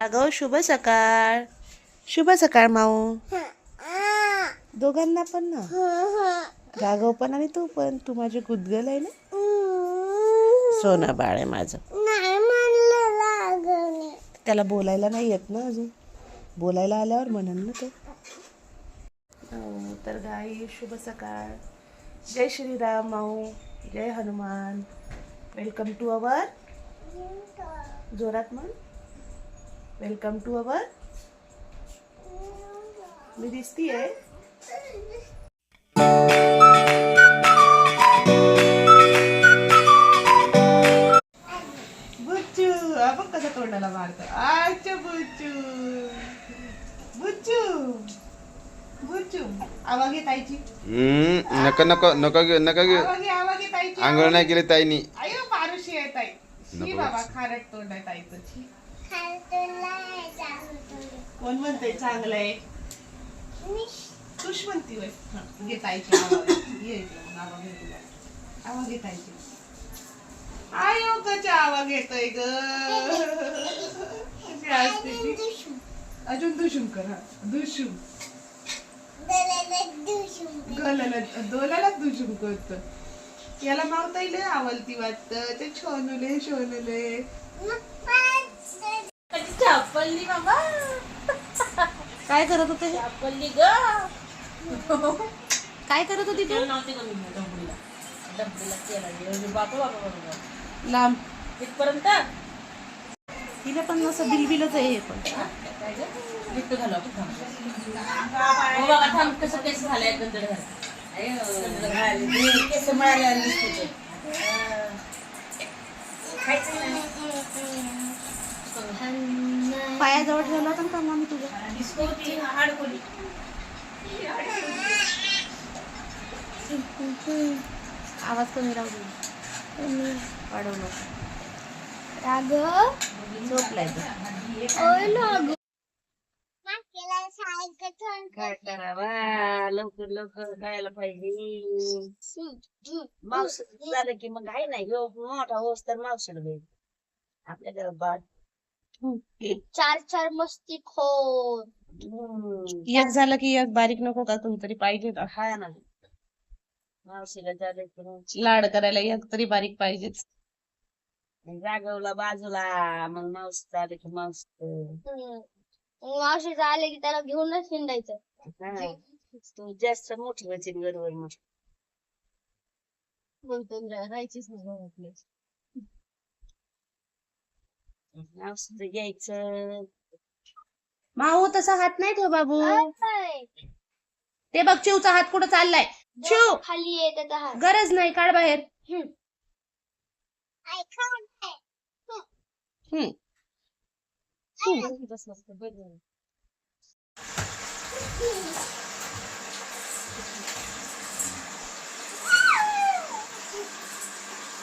अगं शुभ सकाळ. शुभ सकाळ माऊ. दोघांना पण ना. राघव पण आणि तू पण. तू माझी गुदगल आहे ना. सोना बाळ आहे माझं. त्याला बोलायला नाही येत ना अजून. बोलायला आल्यावर म्हणन ना तो. तर गाई शुभ सकाळ. जय श्रीराम माऊ. जय हनुमान. Welcome to our. जोरात म्हण. Welcome to our. मी दिसती आहे. बुच्चू आपण कसं तोंडाला मारतो. अच्छा बुच्चू. बुच्चू. बुच्चू आवाज येत आईची. नका नका नका घेऊ नका घेऊ. आवाज येत आईची. आंघोळ नाही केली ताईनी. अयो पारुशी आहे ताई. छी बाबा खारट तोंड आहे ताईचं. छी. कोण म्हणते चांगलं आहे. तूच म्हणती होय. घेत आईची आवाज. ये इकडं, आवाज घे तुला. आवाज घेत आईची. आयो कचा आवाज येतोय ग. कशी असते ती. अजून दुशुम कर. हा दुशुम. दोलाला दुशुम करत. याला मावताई लय आवडती वाटतं. ते छोनुले छोनुले. चापल्ली बाबा. काय करत होते. चापल्ली ग. काय करत होती तू. नव्हते का मी डबडीला डबडीला केला. बापा बापा बाबा लांब. तिथपर्यंत तिला पण असं बिलबिलच आहे हे पण. काय ग गिफ्ट घालू आपण. थांब. हो बाबा थांब. कसं केस झालंय गंधड घाल. केस मिळाले आणि दिसते. खायचं नाही. पायाजवळ ठेवला होता का मग तुझ्या. डिस्कोची हाडकोली. आवाज कमी राहू दे. वाढवू नको. झोपलाय तो. काय करावा. लवकर लवकर खायला पाहिजे. मावस झालं की मग आहे नाही मोठा होस तर मावशीला भेट. आपल्या घरात बाळ 4 मस्ती खोर. एक झालं की एक बारीक नको का कोणतरी पाहिजे. हा ना. मावशीला झालं की मग लाड करायला एक तरी बारीक पाहिजेच. राघवला बाजूला. मग मावशी झालं की मावशी. मावशी आले की त्याला घेऊनच हिंडायचं. हा. तू जास्त मोठी व्हायची बरोबर. मग बोलतो राहायचीच नाही घरातले. मावशीचं घ्यायचं. माऊ तसा हात नाही ठेव बाबू. काय? ते बघ चिवचा हात कुठं चाललाय. चिव खाली आहे त्याचा हात. गरज नाही. काढ बाहेर. हम्म.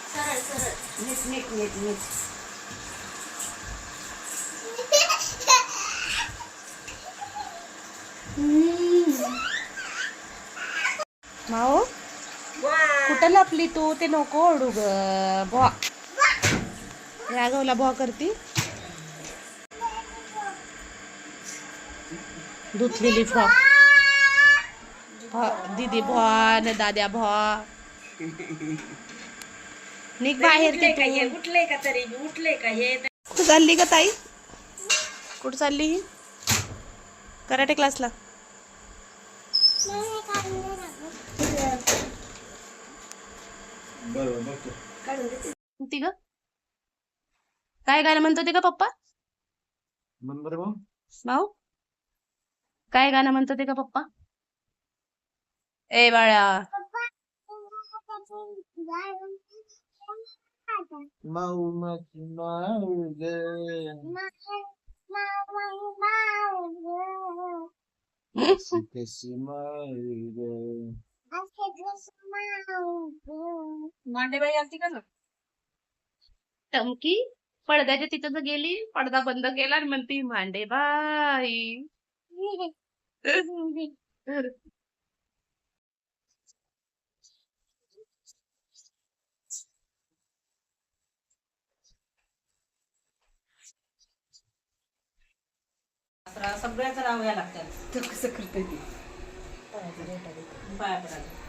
सरळ सरळ. नीट नीट नीट नीट. माऊ कुठं लपली तू. ते नको ओढू ग. भॉ राघवला भॉ करती. धुतलेली भॉ. दीदी भॉ न दाद्या भॉ. निघ बाहेर की तू. उठले का तरी. उठले का हे. कुठं चालली का ताई. कुठं चालली ही. कराटे क्लासला. ती ग काय गाणं म्हणतो ते का पप्पा. भाऊ काय गाणं म्हणतो ते का पप्पा. ए बाळा. मांडेबाई आलती का. टमकी पडद्याच्या तिथं गेली. पडदा बंद केला आणि म्हणती मांडे बाई. सगळ्याच नाव घ्यायला लागतात. तो कसं करते ती पाया पडायला.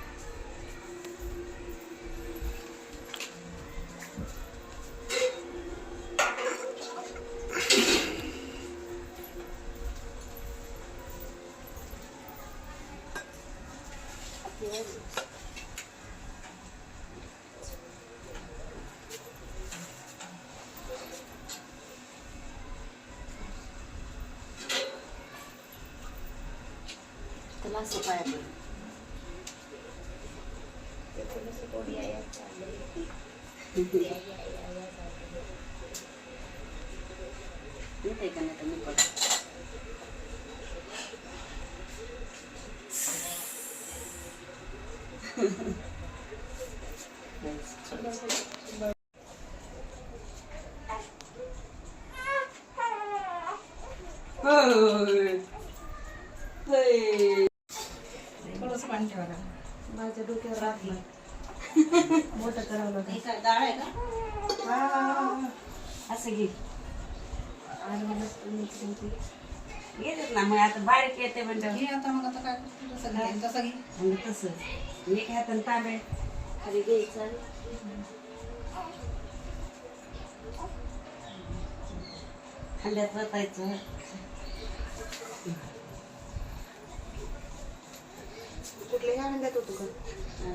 त्याला असं पाया पड. येते का नाही तर मी पड. थोडंसं पाणी ठेवा लागेल. माझ्या डोक्यावर राहत नाही. मोठं करावं लागेल. हे काय डाळ आहे का? हा. असं घे. घेतात ना मग आता बारीक येते म्हणजे घे आता मग आता काय करते? तसं घे, तसं घे. म्हणजे तसं मी काय हाताने तांबे खाली घ्यायचं हंड्यात वतायचं. कुठल्या ह्या हंड्यात होतो का?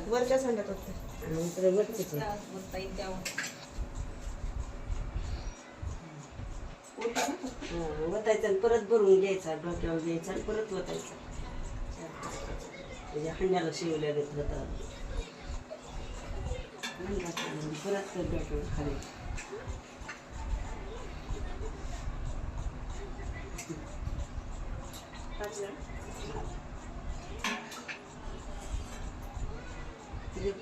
वरच्याच हंड्यात होतं. आणि इकडे वरतीच वतायचं आणि परत भरून घ्यायचा. डोक्यावर घ्यायचा आणि परत वतायचं. म्हणजे हंड्याला शिवल्या देत होतं. परत डोक्यावर खाली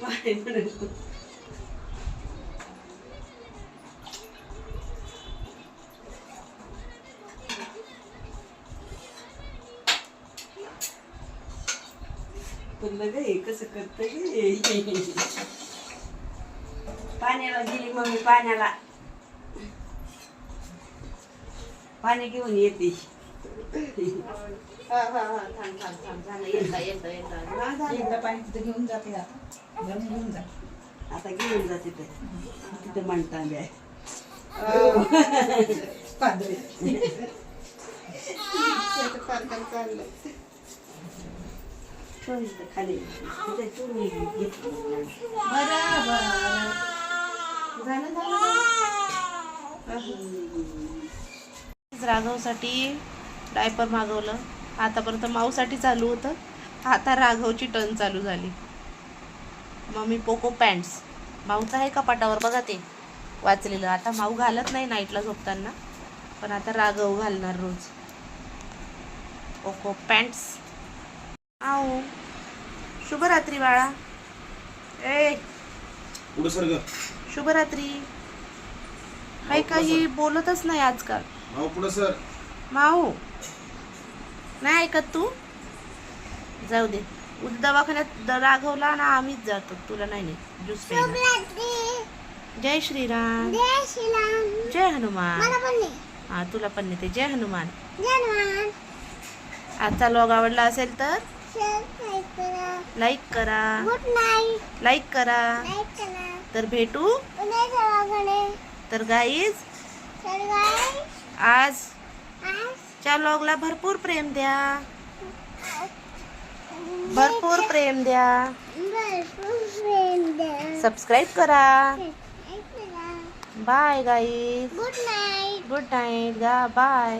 पाणी म्हणून तुला गे कसं करत गे. पाण्याला गेली मम्मी. पाणी घेऊन येते. हा हा हा थांब थांब थांब झालं. एकदा पाणी तिथे घेऊन जाते आता. घेऊन जा. आता घेऊन जा तिथे. तिथे म्हणतांबे आहे. पांढरे. चाललं. खाली तिथे चुरून घेतली. राघवसाठी डायपर मागवलं. आतापर्यंत माऊसाठी चालू होतं. आता राघवची टर्न चालू झाली. Mummy Poco pants. माऊचं आहे कपाटावर बघा ते वाचलेलं. आता माऊ घालत नाही नाईटला झोपताना, पण आता राघव घालणार रोज पोको पॅन्ट्स. आओ शुभरात्री बाळा. ए पुढं सर ग. शुभरात्री. काही काही बोलतच नाही आजकाल. माऊ पुढं सर. माऊ नाही ऐकत तू. जाऊ दे. उद्या दवाखान्यात राघवला ना आम्हीच जातो. तुला नाही नाही ज्यूस प्यायला. जय श्रीराम. जय हनुमान. हा तुला पण नेते. जय हनुमान. आजचा व्लॉग आवडला असेल तर लाईक करा. लाईक करा. तर भेटू. तर गाईज आजच्या व्लॉगला भरपूर प्रेम द्या. भरपूर प्रेम द्या. सबस्क्राईब करा. Bye guys. Good night. गा बाय.